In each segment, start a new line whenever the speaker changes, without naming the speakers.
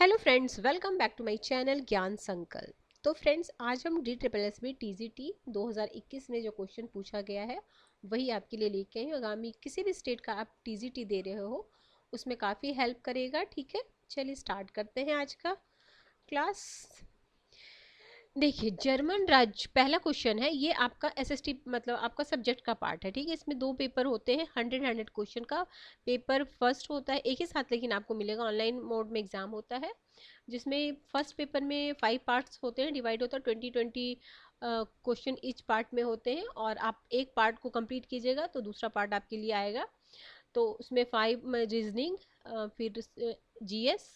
Hello friends, welcome back to my channel Gyan Sankalp. तो friends, आज हम DSSB TGT 2021 में जो क्वेश्चन पूछा गया है वही आपके लिए लेके आए हैं। आगामी किसी भी स्टेट का आप TGT दे रहे हो उसमें काफ़ी हेल्प करेगा। ठीक है, चलिए स्टार्ट करते हैं आज का क्लास। देखिए, जर्मन राज्य, पहला क्वेश्चन है ये आपका SST मतलब आपका सब्जेक्ट का पार्ट है। ठीक है, इसमें 2 पेपर होते हैं, 100 क्वेश्चन का पेपर फर्स्ट होता है एक ही साथ, लेकिन आपको मिलेगा ऑनलाइन मोड में एग्जाम होता है, जिसमें फर्स्ट पेपर में 5 पार्ट्स होते हैं, डिवाइड होता है 20 क्वेश्चन ईच पार्ट में होते हैं, और आप एक पार्ट को कंप्लीट कीजिएगा तो दूसरा पार्ट आपके लिए आएगा। तो उसमें 5 रीजनिंग, फिर GS,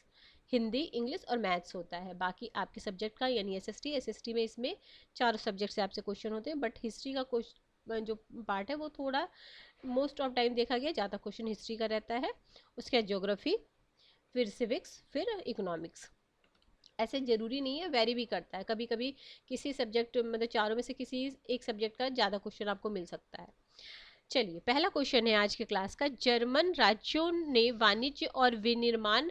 हिंदी, इंग्लिश और मैथ्स होता है। बाकी आपके सब्जेक्ट का यानी SST में इसमें चारों सब्जेक्ट से आपसे क्वेश्चन होते हैं, बट हिस्ट्री का क्वेश्चन जो पार्ट है वो थोड़ा मोस्ट ऑफ टाइम देखा गया ज़्यादा क्वेश्चन हिस्ट्री का रहता है। उसके बाद ज्योग्राफी, फिर सिविक्स, फिर इकोनॉमिक्स। ऐसे ज़रूरी नहीं है, वेरी भी करता है, कभी कभी किसी सब्जेक्ट मतलब चारों में से किसी एक सब्जेक्ट का ज़्यादा क्वेश्चन आपको मिल सकता है। चलिए, पहला क्वेश्चन है आज के क्लास का। जर्मन राज्यों ने वाणिज्य और विनिर्माण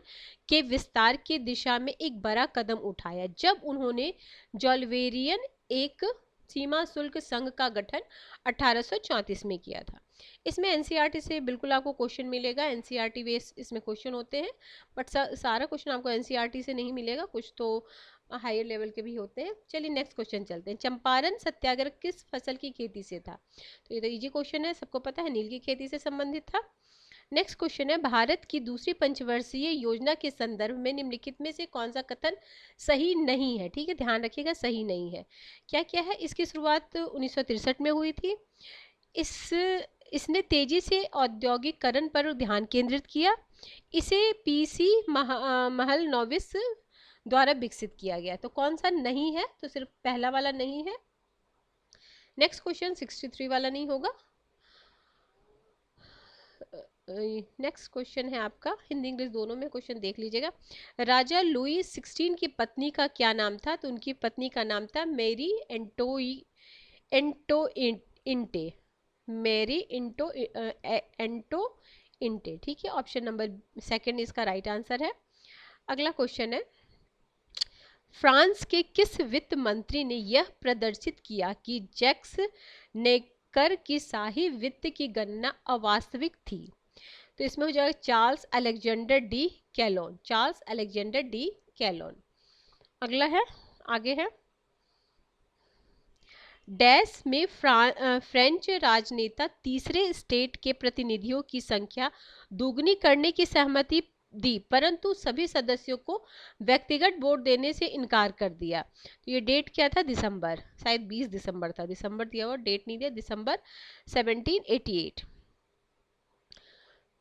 के विस्तार की दिशा में एक बड़ा कदम उठाया जब उन्होंने जोल्वेरियन एक सीमा शुल्क संघ का गठन 1834 में किया था। इसमें NCERT से बिल्कुल आपको क्वेश्चन मिलेगा, NCERT बेस इसमें क्वेश्चन होते हैं, बट सारा क्वेश्चन आपको NCERT से नहीं मिलेगा, कुछ तो हायर लेवल के भी होते हैं। चलिए नेक्स्ट क्वेश्चन चलते हैं। चंपारण सत्याग्रह किस फसल की खेती से था? तो ये तो इजी क्वेश्चन है, सबको पता है, नील की खेती से संबंधित था। नेक्स्ट क्वेश्चन है, भारत की दूसरी पंचवर्षीय योजना के संदर्भ में निम्नलिखित में से कौन सा कथन सही नहीं है? ठीक है, ध्यान रखिएगा, सही नहीं है। क्या क्या है? इसकी शुरुआत 1963 में हुई थी। इसने तेजी से औद्योगिकरण पर ध्यान केंद्रित किया। इसे PC महल नोविस द्वारा विकसित किया गया। तो कौन सा नहीं है? तो सिर्फ पहला वाला नहीं है। नेक्स्ट क्वेश्चन 63 वाला नहीं होगा। नेक्स्ट क्वेश्चन है आपका, हिंदी इंग्लिश दोनों में क्वेश्चन देख लीजिएगा। राजा लुई 16 की पत्नी का क्या नाम था? तो उनकी पत्नी का नाम था मेरी एंटो इंटे, मेरी एंटो इंटे। ठीक है, ऑप्शन नंबर सेकंड इसका राइट आंसर है। अगला क्वेश्चन है, फ्रांस के किस वित्त मंत्री ने यह प्रदर्शित किया कि जैक्स नेकर की शाही वित्त की गणना अवास्तविक थी? तो इसमें हो जाएगा Charles Alexander de Calonne, Charles Alexander de Calonne. अगला है, आगे है, डैश में फ्रेंच राजनेता तीसरे स्टेट के प्रतिनिधियों की संख्या दोगुनी करने की सहमति दी, परंतु सभी सदस्यों को व्यक्तिगत वोट देने से इनकार कर दिया। तो ये डेट क्या था? दिसंबर, शायद 20 दिसंबर था, दिसंबर दिया हुआ, डेट नहीं दिया, दिसंबर 1788।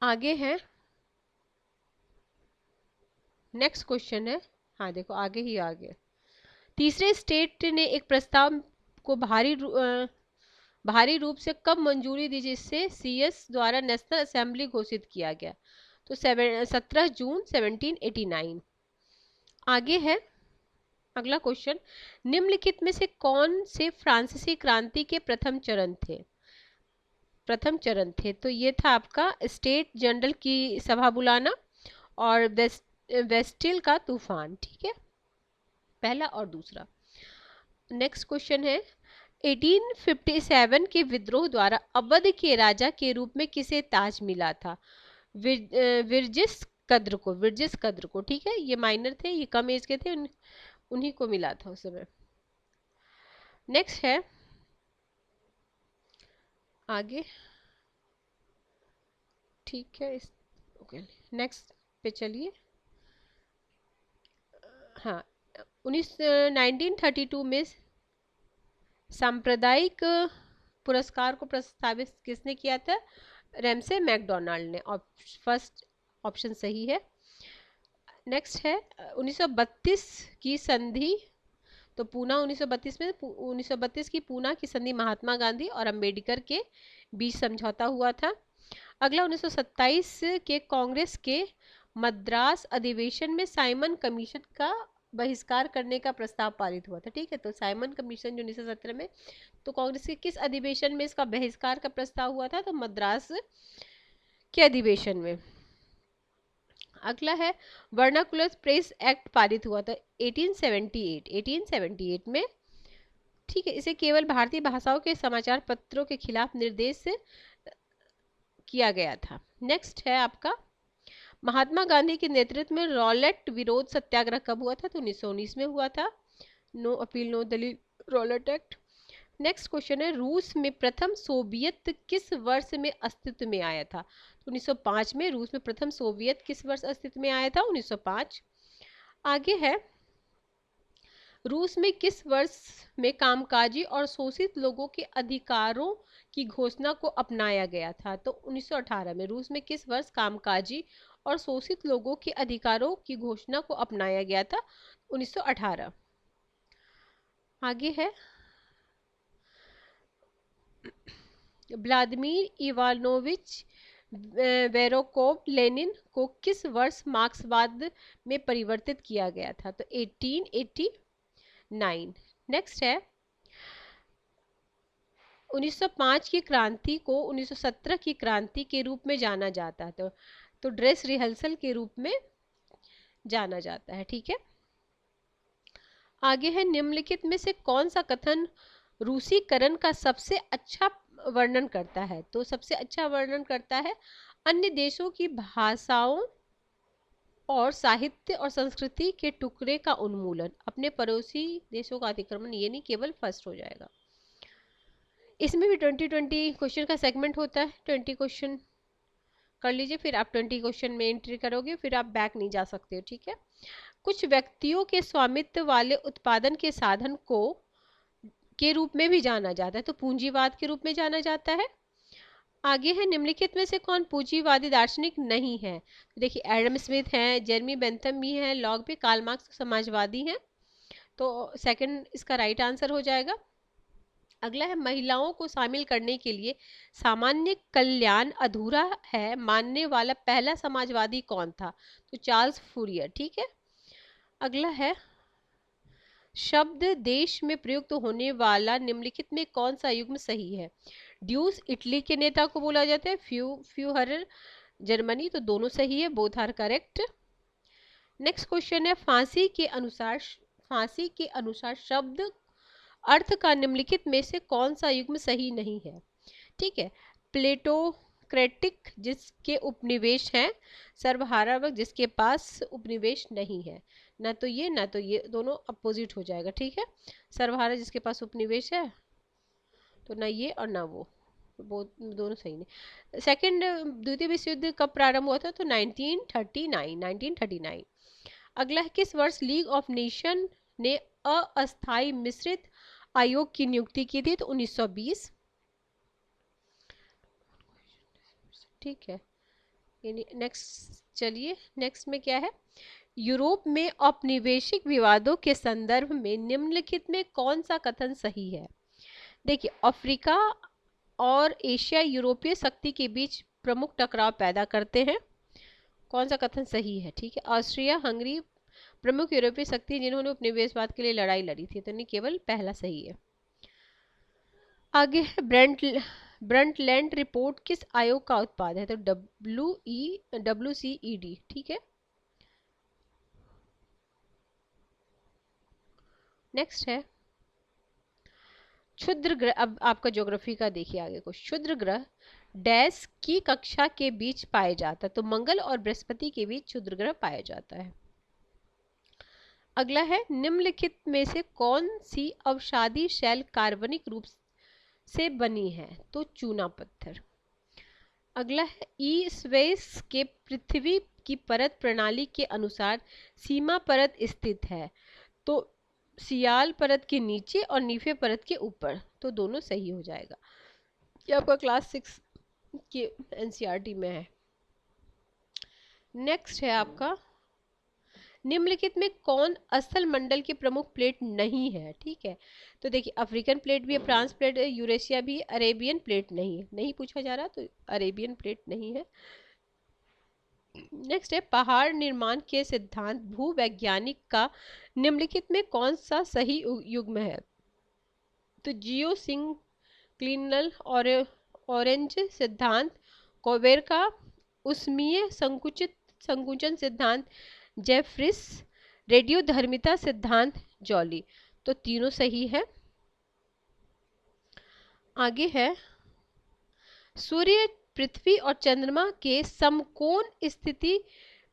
आगे है, नेक्स्ट क्वेश्चन है, हाँ देखो आगे ही आगे, तीसरे स्टेट ने एक प्रस्ताव को भारी रूप से कब मंजूरी दी जिससे CS द्वारा नेशनल असेंबली घोषित किया गया? तो 17 जून 1789। आगे है अगला क्वेश्चन, निम्नलिखित में से कौन से फ्रांसीसी क्रांति के प्रथम चरण थे? तो ये था आपका स्टेट जनरल की सभा बुलाना और वेस्टिल का तूफान। ठीक है, पहला और दूसरा। नेक्स्ट क्वेश्चन है, 1857 के विद्रोह द्वारा अवध के राजा के रूप में किसे ताज मिला था? विरजिस कद्र को। ठीक है, ये माइनर थे, ये कम एज के थे, उन्हीं को मिला था उस समय। नेक्स्ट है आगे, ठीक है, ओके, नेक्स्ट पे चलिए। हाँ, 1932 में सांप्रदायिक पुरस्कार को प्रस्तावित किसने किया था? रैमसे मैकडोनाल्ड ने। फर्स्ट ऑप्शन सही है। नेक्स्ट है 1932 की संधि, तो पूना 1932 में 1932 की पूना की संधि महात्मा गांधी और अंबेडकर के बीच समझौता हुआ था। अगला 1927 के कांग्रेस के मद्रास अधिवेशन में साइमन कमीशन का बहिष्कार करने का प्रस्ताव पारित हुआ था। ठीक है, तो साइमन कमीशन जो 1917 में, तो कांग्रेस के किस अधिवेशन में इसका बहिष्कार का प्रस्ताव हुआ था? तो मद्रास के अधिवेशन में। अगला है वर्नाकुलर प्रेस एक्ट पारित हुआ था 1878 में, ठीक है। इसे केवल भारतीय भाषाओं के समाचार पत्रों के खिलाफ निर्देश किया गया था। नेक्स्ट है आपका महात्मा गांधी के नेतृत्व में रॉलेट विरोध सत्याग्रह कब हुआ था? तो 1919 में हुआ था। नो अपील नो दलील, रॉलेट एक्ट। नेक्स्ट क्वेश्चन है रूस में प्रथम सोवियत किस वर्ष में अस्तित्व में आया था? तो 1905 में रूस में प्रथम सोवियत किस वर्ष अस्तित्व में आया था? 1905। आगे है रूस में किस वर्ष में कामकाजी और शोषित लोगों के अधिकारों की घोषणा को अपनाया गया था? तो 1918 में। रूस में किस वर्ष कामकाजी और शोषित लोगों के अधिकारों की घोषणा को अपनाया गया था? 1918। आगे है व्लादिमीर इवानोविच वेरोकोव लेनिन को किस वर्ष मार्क्सवाद में परिवर्तित किया गया था? तो 1889। नेक्स्ट है 1905 की क्रांति को 1917 की क्रांति के रूप में जाना जाता है, तो ड्रेस रिहर्सल के रूप में जाना जाता है, ठीक है। आगे है निम्नलिखित में से कौन सा कथन रूसीकरण का सबसे अच्छा वर्णन करता है? तो सबसे अच्छा वर्णन करता है अन्य देशों की भाषाओं और साहित्य और संस्कृति के टुकड़े का उन्मूलन, अपने पड़ोसी देशों का अतिक्रमण। ये नहीं, केवल फर्स्ट हो जाएगा। इसमें भी 20-20 क्वेश्चन का सेगमेंट होता है। 20 क्वेश्चन कर लीजिए, फिर आप 20 क्वेश्चन में एंट्री करोगे, फिर आप बैक नहीं जा सकते हो, ठीक है। कुछ व्यक्तियों के स्वामित्व वाले उत्पादन के साधन को के रूप में भी जाना जाता है, तो पूंजीवाद के रूप में जाना जाता है। आगे है निम्नलिखित में से कौन पूंजीवादी दार्शनिक नहीं है? तो देखिए एडम स्मिथ हैं, जेरमी बेंथम भी हैं, लॉक भी, कार्ल मार्क्स समाजवादी हैं, तो सेकंड इसका राइट आंसर हो जाएगा। अगला है महिलाओं को शामिल करने के लिए सामान्य कल्याण अधूरा है मानने वाला पहला समाजवादी कौन था? तो चार्ल्स फूरियर, ठीक है। अगला है शब्द देश में प्रयुक्त होने वाला निम्नलिखित में कौन सा युग्म सही है? ड्यूस इटली के नेता को बोला जाता है, फ्यूहरर जर्मनी, तो दोनों सही है, both are correct. Next question है फांसी के अनुसार शब्द अर्थ का निम्नलिखित में से कौन सा युग्म सही नहीं है? ठीक है, प्लेटोक्रेटिक जिसके उपनिवेश हैं, सर्वहारावर्त जिसके पास उपनिवेश नहीं है। ना तो ये दोनों अपोजिट हो जाएगा, ठीक है। सर्वहारा जिसके पास उपनिवेश है, तो ना ये और ना वो दोनों सही नहीं। सेकंड द्वितीय विश्व युद्ध कब प्रारंभ हुआ था? तो 1939। अगला है किस वर्ष लीग ऑफ नेशन ने अस्थायी मिश्रित आयोग की नियुक्ति की थी? तो 1920, ठीक है। नेक्स्ट चलिए, नेक्स्ट में क्या है यूरोप में औपनिवेशिक विवादों के संदर्भ में निम्नलिखित में कौन सा कथन सही है? देखिए अफ्रीका और एशिया यूरोपीय शक्ति के बीच प्रमुख टकराव पैदा करते हैं, कौन सा कथन सही है? ठीक है, ऑस्ट्रिया हंगरी प्रमुख यूरोपीय शक्ति जिन्होंने उपनिवेशवाद के लिए लड़ाई लड़ी थी, तो नहीं, केवल पहला सही है। आगे है ब्रंटलैंड रिपोर्ट किस आयोग का उत्पाद है? तो WCED, ठीक है। नेक्स्ट है क्षुद्र ग्रह, अब आपका ज्योग्राफी का देखिए आगे को। क्षुद्र ग्रह डैश की कक्षा के बीच पाया जाता है, तो मंगल और बृहस्पति के बीच क्षुद्र ग्रह पाया जाता है। अगला है निम्नलिखित में से कौन सी अवसादी शैल कार्बनिक रूप से बनी है? तो चूना पत्थर। अगला है ई स्वेस के पृथ्वी की परत प्रणाली के अनुसार सीमा परत स्थित है, तो सियाल परत के नीचे और नीफे परत के ऊपर, तो दोनों सही हो जाएगा। ये आपका क्लास 6 के एनसीईआरटी में है। नेक्स्ट है आपका निम्नलिखित में कौन अस्थल मंडल की प्रमुख प्लेट नहीं है? ठीक है, तो देखिए अफ्रीकन प्लेट भी है, फ्रांस प्लेट है, यूरेशिया भी, अरेबियन प्लेट नहीं है, नहीं पूछा जा रहा, तो अरेबियन प्लेट नहीं है। नेक्स्ट है पहाड़ निर्माण के सिद्धांत भूवैज्ञानिक का निम्नलिखित में कौन सा सही युग्म है? तो जियो सिंक्लिनल और ऑरेंज सिद्धांत, कोवेर का उष्मीय संकुचित संकुचन सिद्धांत जेफ्रिस, रेडियोधर्मिता सिद्धांत जॉली। तो तीनों सही है। आगे है, सूर्य, पृथ्वी और चंद्रमा के समकोण स्थिति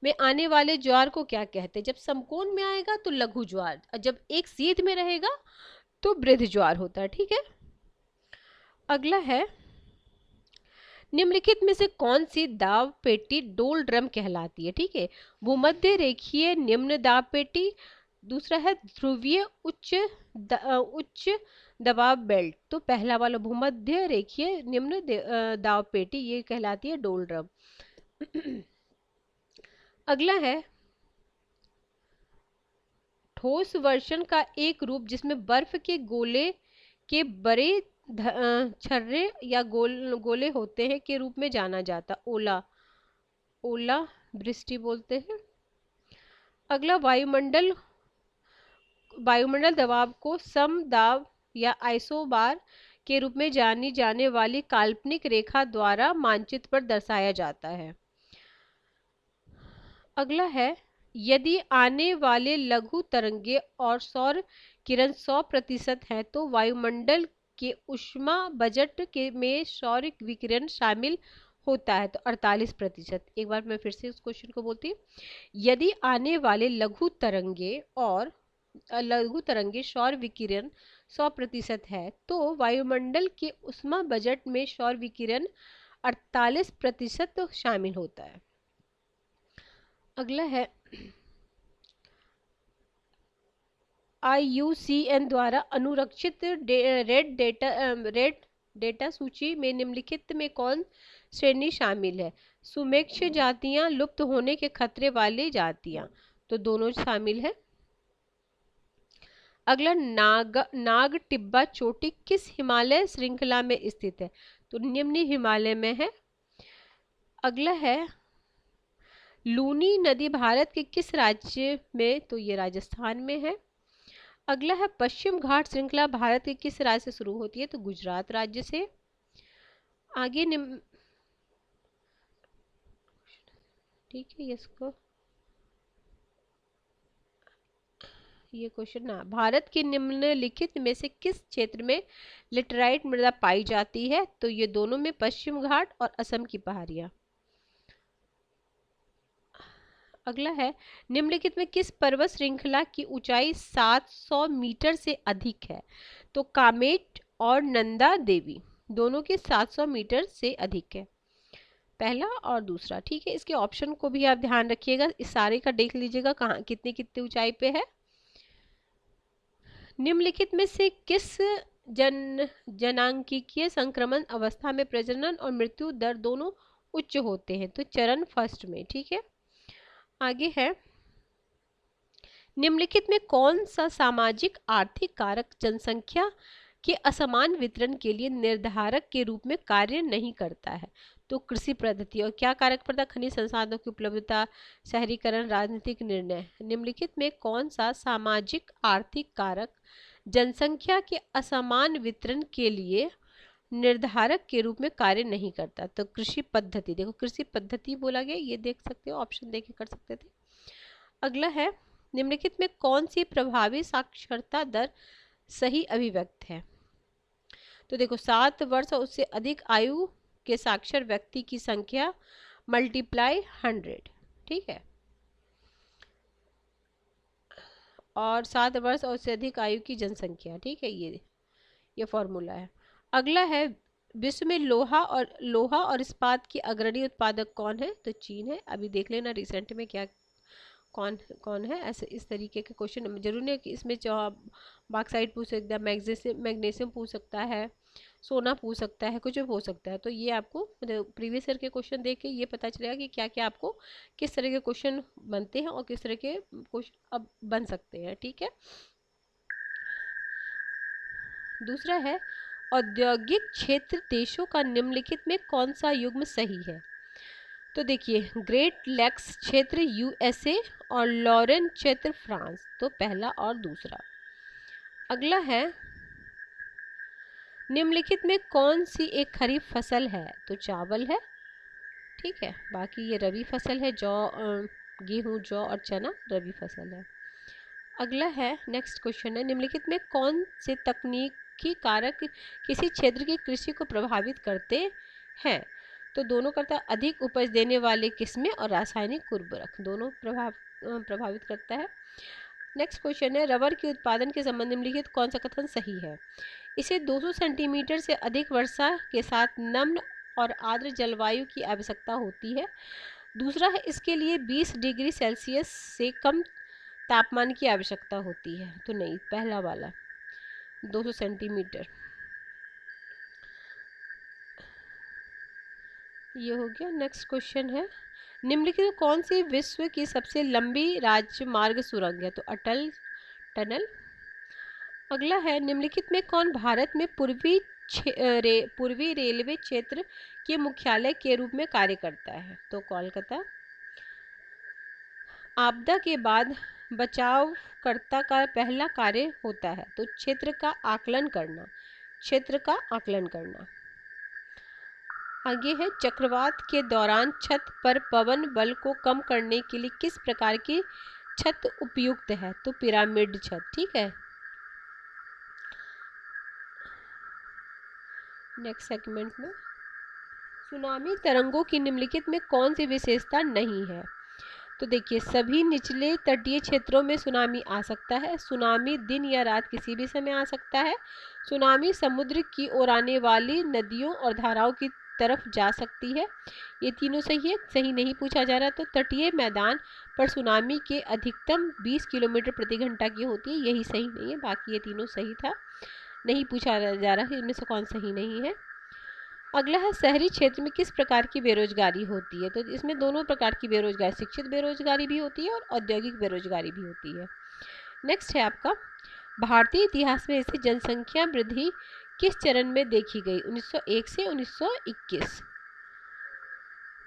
में आने वाले ज्वार को क्या कहते हैं? जब समकोण में आएगा तो लघु ज्वार, और जब एक सीध में रहेगा तो वृद्ध ज्वार होता है। ठीक है। अगला है, निम्नलिखित में से कौन सी दाब पेटी डोल ड्रम कहलाती है? ठीक है, भूमध्य रेखीय निम्न दाब पेटी, दूसरा है ध्रुवीय उच्च दबाव बेल्ट। तो पहला वाला भूमध्य रेखीय निम्न दाब पेटी, ये कहलाती है डोल ड्रम। अगला है, ठोस वर्षण का एक रूप जिसमें बर्फ के गोले के बड़े छर्रे या गोले होते हैं के रूप में जाना जाता, ओला वृष्टि बोलते हैं। अगला, वायुमंडल दबाव को समदाब या आइसोबार के रूप में जानी जाने वाली काल्पनिक रेखा द्वारा मानचित्र पर दर्शाया जाता है। अगला है, यदि आने वाले लघु तरंगे और सौर किरण 100% है तो वायुमंडल के ऊष्मा बजट के में सौर विकिरण शामिल होता है तो 48%। एक बार मैं फिर से उस क्वेश्चन को बोलती हूँ, यदि आने वाले लघु तरंगे सौर विकिरण 100% है तो वायुमंडल के ऊष्मा बजट में सौर विकिरण 48% शामिल होता है। अगला है, IUCN द्वारा अनुरक्षित रेड डेटा सूची में निम्नलिखित में कौन श्रेणी शामिल है? सुमेक्ष जातियां, लुप्त होने के खतरे वाली जातियां। तो दोनों शामिल है। अगला, नाग टिब्बा चोटी किस हिमालय श्रृंखला में स्थित है? तो निम्न हिमालय में है। अगला है, लूनी नदी भारत के किस राज्य में? तो ये राजस्थान में है। अगला है, पश्चिम घाट श्रृंखला भारत के किस राज्य से शुरू होती है? तो गुजरात राज्य से। आगे ठीक है, ये क्वेश्चन ना, भारत के निम्नलिखित में से किस क्षेत्र में लेटराइट मृदा पाई जाती है? तो ये दोनों में, पश्चिम घाट और असम की पहाड़ियां। अगला है, निम्नलिखित में किस पर्वत श्रृंखला की ऊंचाई 700 मीटर से अधिक है? तो कामेट और नंदा देवी, दोनों के 700 मीटर से अधिक है, पहला और दूसरा। ठीक है, इसके ऑप्शन को भी आप ध्यान रखिएगा, इस सारे का देख लीजिएगा कहाँ कितनी कितनी ऊंचाई पे है। निम्नलिखित में से किस जनांकीय संक्रमण अवस्था में प्रजनन और मृत्यु दर दोनों उच्च होते हैं? तो चरण फर्स्ट में। ठीक है। आगे है, निम्नलिखित में कौन सा सामाजिक आर्थिक कारक जनसंख्या के असमान वितरण के लिए निर्धारक के रूप में कार्य नहीं करता है? तो कृषि पद्धति। और क्या कारक पड़ता? खनिज संसाधनों की उपलब्धता, शहरीकरण, राजनीतिक निर्णय। निम्नलिखित में कौन सा सामाजिक आर्थिक कारक जनसंख्या के असमान वितरण के लिए निर्धारक के रूप में कार्य नहीं करता? तो कृषि पद्धति। देखो, कृषि पद्धति बोला गया, ये देख सकते हो, ऑप्शन देखे कर सकते थे। अगला है, निम्नलिखित में कौन सी प्रभावी साक्षरता दर सही अभिव्यक्त है? तो देखो, 7 वर्ष और उससे अधिक आयु के साक्षर व्यक्ति की संख्या मल्टीप्लाई 100। ठीक है, और 7 वर्ष और उससे अधिक आयु की जनसंख्या। ठीक है, ये फॉर्मूला है। अगला है, विश्व में लोहा और इस्पात की अग्रणी उत्पादक कौन है? तो चीन है। अभी देख लेना रिसेंट में क्या कौन है। ऐसे इस तरीके के क्वेश्चन जरूर नहीं कि इसमें बॉक्साइट पूछ सकता है, मैग्नीशियम पूछ सकता है, सोना पूछ सकता है, कुछ भी हो सकता है। तो ये आपको प्रीवियस ईयर के क्वेश्चन देख के ये पता चलेगा कि क्या क्या आपको किस तरह के क्वेश्चन बनते हैं और किस तरह के क्वेश्चन अब बन सकते हैं। ठीक है। दूसरा है, औद्योगिक क्षेत्र देशों का निम्नलिखित में कौन सा युग्म सही है? तो देखिए, ग्रेट लेक्स क्षेत्र USA और लॉरेन क्षेत्र फ्रांस। तो पहला और दूसरा। अगला है, निम्नलिखित में कौन सी एक खरीफ फसल है? तो चावल है। ठीक है। बाकी ये रबी फसल है, गेहूँ, जौ और चना रबी फसल है। अगला है, नेक्स्ट क्वेश्चन है, निम्नलिखित में कौन से तकनीकी कारक किसी क्षेत्र की कृषि को प्रभावित करते हैं? तो दोनों करता है, अधिक उपज देने वाले किस्में और रासायनिक उर्वरक, दोनों प्रभावित करता है। नेक्स्ट क्वेश्चन है, रबर के उत्पादन के संबंध में निम्नलिखित कौन सा कथन सही है? इसे 200 सेंटीमीटर से अधिक वर्षा के साथ नम्र और आर्द्र जलवायु की आवश्यकता होती है। दूसरा है, इसके लिए 20 डिग्री सेल्सियस से कम तापमान की आवश्यकता होती है। तो नहीं, पहला वाला 200 सेंटीमीटर, ये हो गया। नेक्स्ट क्वेश्चन है, निम्नलिखित कौन सी विश्व की सबसे लंबी राजमार्ग सुरंग है? तो अटल टनल। अगला है, निम्नलिखित में कौन भारत में पूर्वी रेलवे क्षेत्र के मुख्यालय के रूप में कार्य करता है? तो कोलकाता। आपदा के बाद बचावकर्ता का पहला कार्य होता है, तो क्षेत्र का आकलन करना, क्षेत्र का आकलन करना। आगे है, चक्रवात के दौरान छत पर पवन बल को कम करने के लिए किस प्रकार की छत उपयुक्त है? तो पिरामिड छत, ठीक है। नेक्स्ट सेगमेंट में, सुनामी तरंगों की निम्नलिखित में कौन सी विशेषता नहीं है? तो देखिए, सभी निचले तटीय क्षेत्रों में सुनामी आ सकता है, सुनामी दिन या रात किसी भी समय आ सकता है, सुनामी समुद्र की ओर आने वाली नदियों और धाराओं की तरफ जा सकती है। ये तीनों सही है, सही नहीं पूछा जा रहा। तो तटीय मैदान पर सुनामी के अधिकतम 20 किलोमीटर प्रति घंटा की होती है, यही सही नहीं है। बाकी ये तीनों सही था, नहीं पूछा जा रहा है इनमें से कौन सही नहीं है। अगला है, शहरी क्षेत्र में किस प्रकार की बेरोजगारी होती है? तो इसमें दोनों प्रकार की बेरोजगारी, शिक्षित बेरोजगारी भी होती है और औद्योगिक बेरोजगारी भी होती है। नेक्स्ट है आपका, भारतीय इतिहास में ऐसी जनसंख्या वृद्धि किस चरण में देखी गई? 1901 से 1921।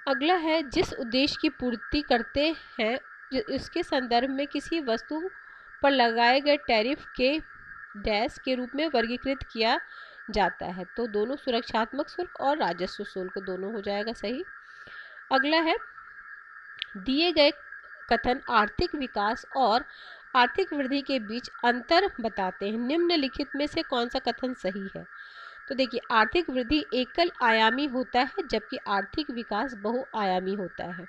अगला है, जिस उद्देश्य की पूर्ति करते हैं उसके संदर्भ में किसी वस्तु पर लगाए गए टैरिफ के डैश के रूप में वर्गीकृत किया जाता है? तो दोनों, सुरक्षात्मक शुल्क और राजस्व शुल्क, दोनों हो जाएगा सही। अगला है, दिए गए कथन आर्थिक विकास और आर्थिक वृद्धि के बीच अंतर बताते हैं, निम्नलिखित में से कौन सा कथन सही है? तो देखिए, आर्थिक वृद्धि एकल आयामी होता है जबकि आर्थिक विकास बहुआयामी होता है।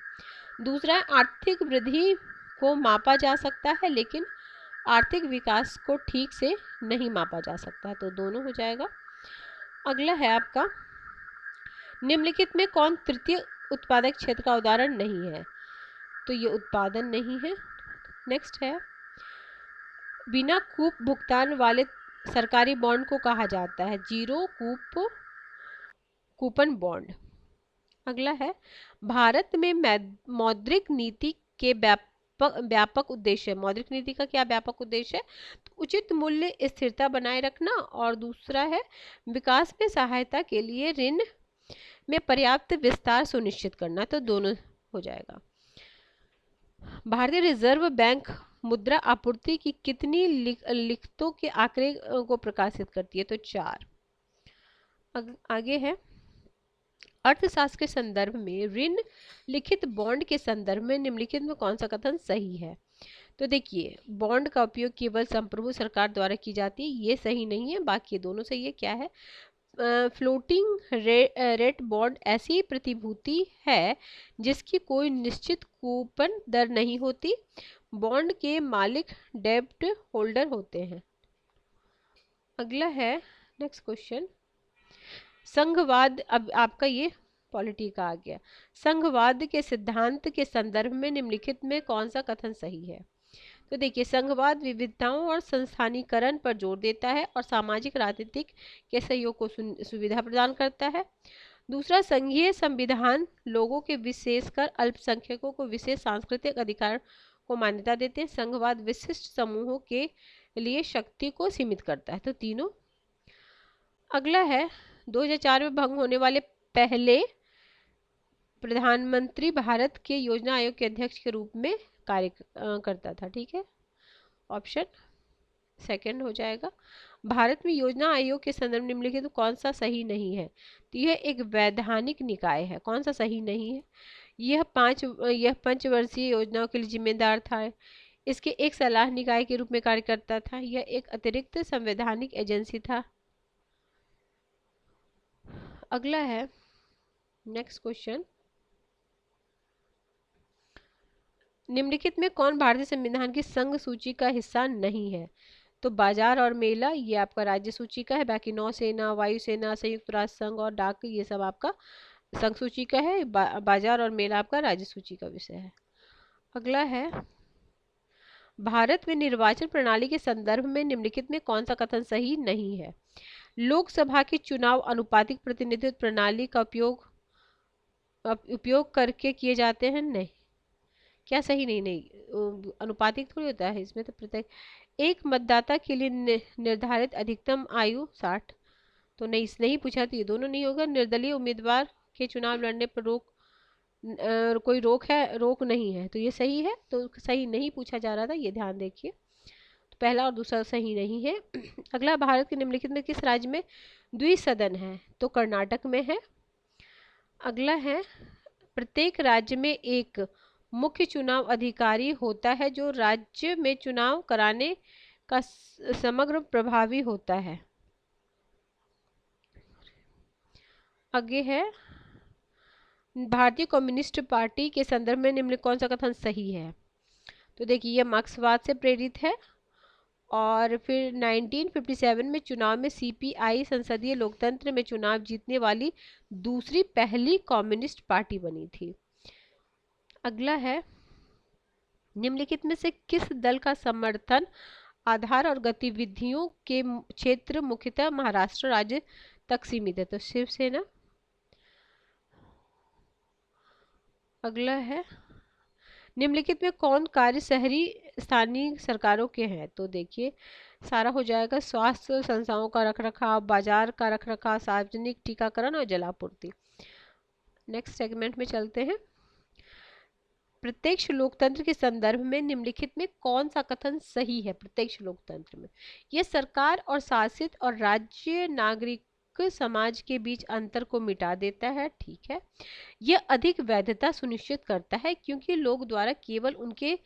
दूसरा, आर्थिक वृद्धि को मापा जा सकता है लेकिन आर्थिक विकास को ठीक से नहीं मापा जा सकता, तो दोनों हो जाएगा। अगला है आपका, निम्नलिखित में कौन तृतीय उत्पादक क्षेत्र का उदाहरण नहीं है? तो ये उत्पादन नहीं है। नेक्स्ट है, बिना कूप भुगतान वाले सरकारी बॉन्ड को कहा जाता है? Zero coupon bond. अगला है, भारत में मौद्रिक नीति के व्यापक उद्देश्य, मौद्रिक नीति का क्या व्यापक उद्देश्य है? तो उचित मूल्य स्थिरता बनाए रखना, और दूसरा है विकास में सहायता के लिए ऋण में पर्याप्त विस्तार सुनिश्चित करना, तो दोनों हो जाएगा। भारतीय रिजर्व बैंक मुद्रा आपूर्ति की कितनी लिखतों के आंकड़े को प्रकाशित करती है? तो 4। आगे है, अर्थशास्त्र के संदर्भ में ऋण लिखित बॉन्ड के संदर्भ में निम्नलिखित में कौन सा कथन सही है? तो देखिए, बॉन्ड का उपयोग केवल संप्रभु सरकार द्वारा की जाती है, ये सही नहीं है। बाकी दोनों सही है। क्या है, फ्लोटिंग रेट बॉन्ड ऐसी प्रतिभूति है जिसकी कोई निश्चित कूपन दर नहीं होती, बॉन्ड के मालिक डेब्ट होल्डर होते हैं। अगला है, नेक्स्ट क्वेश्चन, संघवाद, अब आपका ये पॉलिटी का आ गया। संघवाद के सिद्धांत के संदर्भ में निम्नलिखित में कौन सा कथन सही है? तो देखिए, संघवाद विविधताओं और संस्थानीकरण पर जोर देता है और सामाजिक राजनीतिक के सहयोग को सुविधा प्रदान करता है। दूसरा, संघीय संविधान लोगों के विशेषकर अल्पसंख्यकों को विशेष सांस्कृतिक अधिकार को मान्यता देते हैं। संघवाद विशिष्ट समूहों के लिए शक्ति को सीमित करता है, तो तीनों। अगला है, 2004 में भंग होने वाले पहले प्रधानमंत्री भारत के योजना आयोग के अध्यक्ष के रूप में कार्य करता था, ठीक है, ऑप्शन। सेकंड हो जाएगा। भारत में योजना आयोग के संदर्भ में निम्नलिखित तो कौन सा सही नहीं है? तो यह एक वैधानिक निकाय है। कौन सा सही नहीं है? यह पंचवर्षीय योजनाओं के लिए जिम्मेदार था। इसके एक सलाह निकाय के रूप में कार्य करता था। यह एक अतिरिक्त संवैधानिक एजेंसी था। अगला है नेक्स्ट क्वेश्चन, निम्नलिखित में कौन भारतीय संविधान की संघ सूची का हिस्सा नहीं है? तो बाजार और मेला ये आपका राज्य सूची का है, बाकी नौसेना, वायुसेना, संयुक्त राष्ट्र संघ और डाक ये सब आपका संघ सूची का है। बाजार और मेला आपका राज्य सूची का विषय है। अगला है, भारत में निर्वाचन प्रणाली के संदर्भ में निम्नलिखित में कौन सा कथन सही नहीं है? लोकसभा के चुनाव अनुपातिक प्रतिनिधित्व प्रणाली का उपयोग करके किए जाते हैं। नहीं, क्या सही नहीं? नहीं, अनुपातिक थोड़ी होता है इसमें, तो प्रत्येक एक मतदाता के लिए निर्धारित अधिकतम आयु 60। तो नहीं, नहीं पूछा तो ये दोनों नहीं होगा। निर्दलीय उम्मीदवार के चुनाव लड़ने पर कोई रोक नहीं है, तो ये सही है। तो सही नहीं पूछा जा रहा था, ये ध्यान देखिए। तो पहला और दूसरा सही नहीं है। अगला, भारत के निम्नलिखित में किस राज्य में द्विसदन है? तो कर्नाटक में है। अगला है, प्रत्येक राज्य में एक मुख्य चुनाव अधिकारी होता है जो राज्य में चुनाव कराने का समग्र प्रभावी होता है। आगे है, भारतीय कम्युनिस्ट पार्टी के संदर्भ में निम्न कौन सा कथन सही है? तो देखिए, यह मार्क्सवाद से प्रेरित है। और फिर 1957 में चुनाव में सीपीआई संसदीय लोकतंत्र में चुनाव जीतने वाली दूसरी पहली कम्युनिस्ट पार्टी बनी थी। अगला है, निम्नलिखित में से किस दल का समर्थन आधार और गतिविधियों के क्षेत्र मुख्यतः महाराष्ट्र राज्य तक सीमित है? तो शिवसेना। अगला है, निम्नलिखित में कौन कार्य शहरी स्थानीय सरकारों के हैं? तो देखिए, सारा हो जाएगा स्वास्थ्य संस्थाओं का रखरखाव, बाजार का रखरखाव, सार्वजनिक टीकाकरण और जलापूर्ति। नेक्स्ट सेगमेंट में चलते हैं। प्रत्यक्ष लोकतंत्र के संदर्भ में निम्नलिखित में कौन सा कथन सही है? प्रत्यक्ष लोकतंत्र में यह सरकार और शासित और राज्य नागरिक समाज के बीच अंतर को मिटा देता है। ठीक है। यह अधिक वैधता सुनिश्चित करता है क्योंकि लोग द्वारा केवल उनके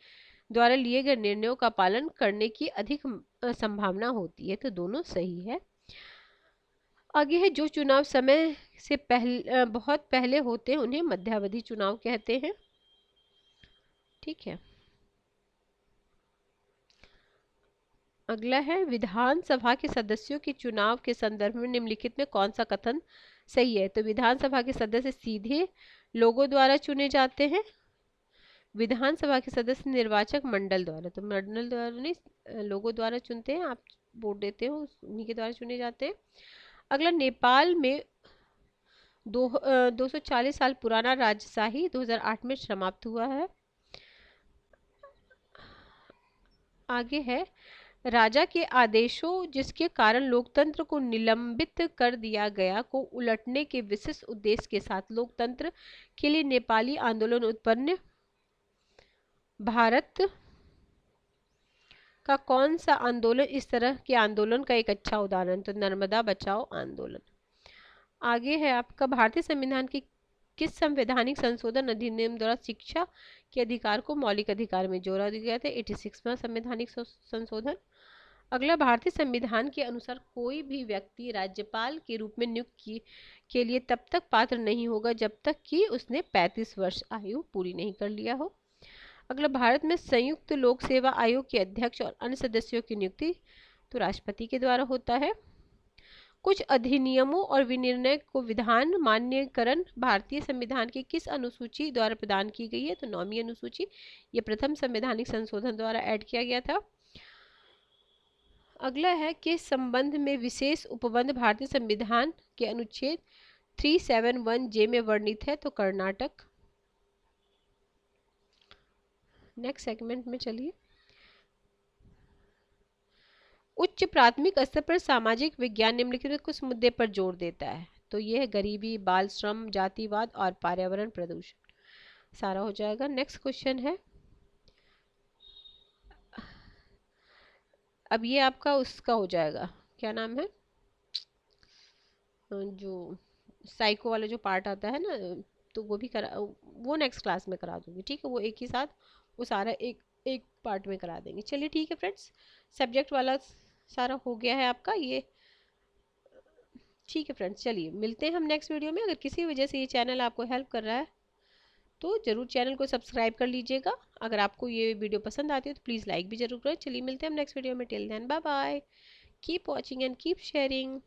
द्वारा लिए गए निर्णयों का पालन करने की अधिक संभावना होती है। तो दोनों सही है। आगे है, जो चुनाव समय से बहुत पहले होते हैं उन्हें मध्यावधि चुनाव कहते हैं। ठीक है। अगला है, विधानसभा के सदस्यों के चुनाव के संदर्भ में निम्नलिखित में कौन सा कथन सही है? तो विधानसभा के सदस्य सीधे लोगों द्वारा चुने जाते हैं। विधानसभा के सदस्य निर्वाचक मंडल द्वारा, तो मंडल द्वारा नहीं, लोगों द्वारा चुनते हैं, आप वोट देते हो, उन्हीं के द्वारा चुने जाते हैं। अगला, नेपाल में 240 साल पुराना राजशाही 2008 में समाप्त हुआ है। आगे है, राजा के आदेशों जिसके कारण लोकतंत्र को निलंबित कर दिया गया को उलटने के विशिष्ट उद्देश्य के साथ लोकतंत्र के लिए नेपाली आंदोलन उत्पन्न। भारत का कौन सा आंदोलन इस तरह के आंदोलन का एक अच्छा उदाहरण? तो नर्मदा बचाओ आंदोलन। आगे है आपका, भारतीय संविधान की किस संवैधानिक संशोधन अधिनियम द्वारा शिक्षा के अधिकार को मौलिक अधिकार में जोड़ा गया था? 86वां संवैधानिक संशोधन। अगला, भारतीय संविधान के अनुसार कोई भी व्यक्ति राज्यपाल के रूप में नियुक्ति के लिए तब तक पात्र नहीं होगा जब तक कि उसने 35 वर्ष आयु पूरी नहीं कर लिया हो। अगला, भारत में संयुक्त लोक सेवा आयोग के अध्यक्ष और अन्य सदस्यों की नियुक्ति तो राष्ट्रपति के द्वारा होता है। कुछ अधिनियमों और विनिर्णय को विधान मान्यकरण भारतीय संविधान की किस अनुसूची द्वारा प्रदान की गई है? तो 9वीं अनुसूची। ये प्रथम संवैधानिक संशोधन द्वारा ऐड किया गया था। अगला है, किस संबंध में विशेष उपबंध भारतीय संविधान के अनुच्छेद 371J में वर्णित है? तो कर्नाटक। नेक्स्ट सेगमेंट में चलिए, उच्च प्राथमिक स्तर पर सामाजिक विज्ञान निम्नलिखित में कुछ मुद्दे पर जोर देता है? तो ये है गरीबी, बाल श्रम, जातिवाद और पर्यावरण प्रदूषण। सारा हो जाएगा। नेक्स्ट क्वेश्चन है, अब ये आपका उसका हो जाएगा, क्या नाम है, जो साइको वाला जो पार्ट आता है ना, तो वो भी करा, वो नेक्स्ट क्लास में करा दूंगी, ठीक है। वो एक ही साथ वो सारा एक एक पार्ट में करा देंगे। चलिए ठीक है फ्रेंड्स, सब्जेक्ट वाला सारा हो गया है आपका ये। ठीक है फ्रेंड्स, चलिए मिलते हैं हम नेक्स्ट वीडियो में। अगर किसी वजह से ये चैनल आपको हेल्प कर रहा है तो ज़रूर चैनल को सब्सक्राइब कर लीजिएगा। अगर आपको ये वीडियो पसंद आती है तो प्लीज़ लाइक भी ज़रूर करें। चलिए मिलते हैं हम नेक्स्ट वीडियो में। Till then bye bye, keep watching and keep sharing.